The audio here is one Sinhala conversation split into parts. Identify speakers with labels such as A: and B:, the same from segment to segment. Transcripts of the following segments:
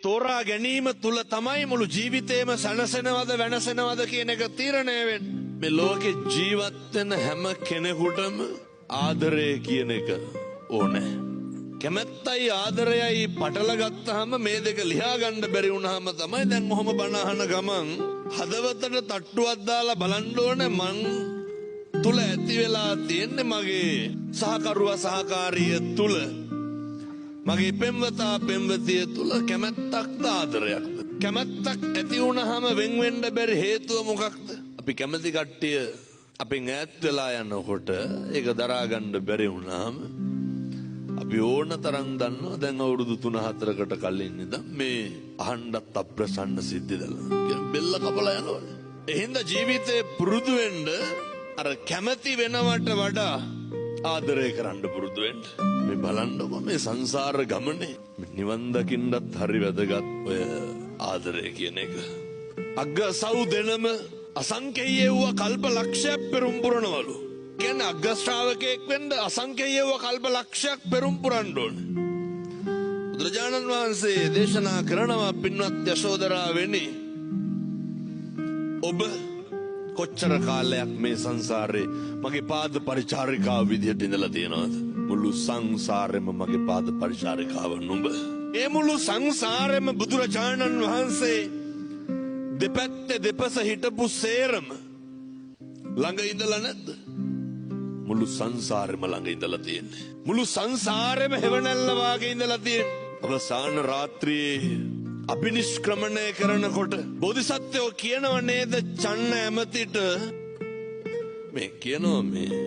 A: තෝරා ගැනීම තුල තමයි මුළු ජීවිතේම සැනසෙනවද වෙනසෙනවද කියන එක තීරණය වෙන්නේ. මේ ලෝකේ ජීවත් වෙන හැම කෙනෙකුටම ආදරය කියන එක ඕනේ. කැමැත්තයි ආදරයයි පටල ගත්තාම මේ දෙක ලියා ගන්න බැරි වුණාම තමයි දැන් මොහොම බණ අහන ගමන් හදවතට තට්ටුවක් දාලා බලන්න ඕනේ මං තුල ඇති වෙලා තියෙන්නේ මගේ සහකරුවා සහකාරිය තුල මගේ පෙම්වතා පෙම්වතිය තුල කැමැත්තක්ද ආදරයක්ද කැමැත්තක් ඇති වුණාම වෙන් වෙන්න බැරි හේතුව මොකක්ද අපි කැමැති කට්ටිය අපෙන් ඈත් වෙලා යනකොට ඒක දරා ගන්න බැරි වුණාම අපි ඕන තරම් දන්නවා දැන් අවුරුදු 3-4කට කලින් ඉඳන් මේ අහන්නත් අප්‍රසන්න සිද්ධි දලා බෙල්ල කපලා යනවනේ එහෙනම් ජීවිතේ පුරුදු වෙන්න අර කැමැති වෙනවට වඩා ආදරය කරන්න පුරුදු වෙන්න මේ බලන්නකො මේ සංසාර ගමනේ නිවන් දකින්නත් හරි වැදගත් ඔය ආදරය කියන එක අග්ගසව් දෙනම අසංකේය වූ කල්ප ලක්ෂයක් පෙරම් පුරනවලු කියන්නේ අග්ග ශ්‍රාවකයෙක් වෙන්න අසංකේය වූ කල්ප ලක්ෂයක් පෙරම් පුරන්න ඕනේ බුදුරජාණන් වහන්සේ දේශනා කරනවා පින්වත් යශෝදරා වෙනි ඔබ කොච්චර කාලයක් මේ සංසාරේ මගේ පාද පරිචාරිකාව විදියට ඉඳලා තියෙනවද මුළු සංසාරෙම මගේ පාද පරිචාරිකාව නුඹ ඒ මුළු සංසාරෙම බුදුරජාණන් වහන්සේ දෙපැත්තේ දෙපස හිටපු සේරම ළඟ ඉඳලා නැද්ද මුළු සංසාරෙම ළඟ ඉඳලා තියෙන්නේ මුළු සංසාරෙම හැවණැල්ල වාගේ ඉඳලා තියෙන්නේ අවසාන රාත්‍රියේ අභිනිෂ්ක්‍රමණය කරනකොට බෝධිසත්වෝ කියනව නේද චන්න ඇමතිට මේ කියනවා මේ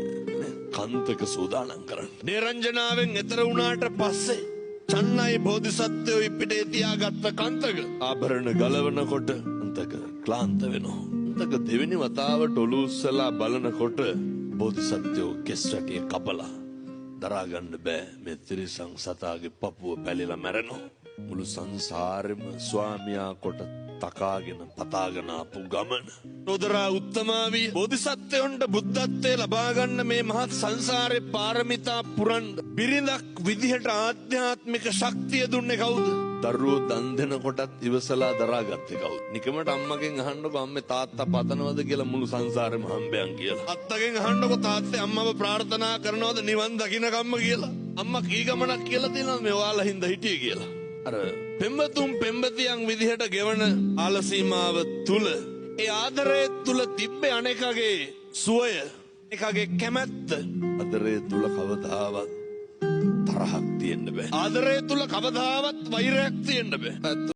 A: කන්තක සූදානම් කරන්න නිරංජනාවෙන් එතර වුණාට පස්සේ චන්නයි බෝධිසත්වෝ ඉපිටේ තියාගත්ත කන්තක ආභරණ ගලවනකොට කන්තක ක්ලාන්ත වෙනවා කන්තක දෙවෙනි වතාවට ඔලුව උස්සලා බලනකොට බෝධිසත්වෝ කෙස් රැටිය කපලා දරා ගන්න බෑ මේ ත්‍රිසං සතාගේ පපුව පැලිලා මැරෙනවා මුළු සංසාරෙම ස්වාමියා කොට තකාගෙන පතාගෙන ආපු ගමන රොදරා උත්තමාවී බෝධිසත්වයන්ට බුද්ධත්වයේ ලබා ගන්න මේ මහත් සංසාරේ පාරමිතා පුරන්න බිරිඳක් විදිහට ආධ්‍යාත්මික ශක්තිය දුන්නේ කවුද? දරුවෝ දන් දෙනකොටත් ඉවසලා දරාගත්තේ කවුද? නිකමට අම්මගෙන් අහන්නකො අම්මේ තාත්තා පතනවද කියලා මුළු සංසාරෙම හම්බයන් කියලා. අත්තගෙන් අහන්නකො තාත්තේ අම්මව ප්‍රාර්ථනා කරනවද නිවන් දකින්නකම්ම කියලා. අම්මා කී ගමනක් කියලා දෙනවා මේ ඔයාලා හින්දා හිටියේ කියලා. අර පෙම්වතුන් පෙම්වතියන් විදිහට ගෙවන ආලසීමාව තුල ඒ ආදරය තුල තිබ්බේ අනේකගේ සුවය එකගේ කැමැත්ත ආදරය තුල කවදාවත් තරහක් තියෙන්න බෑ ආදරය තුල කවදාවත් වෛරයක් තියෙන්න බෑ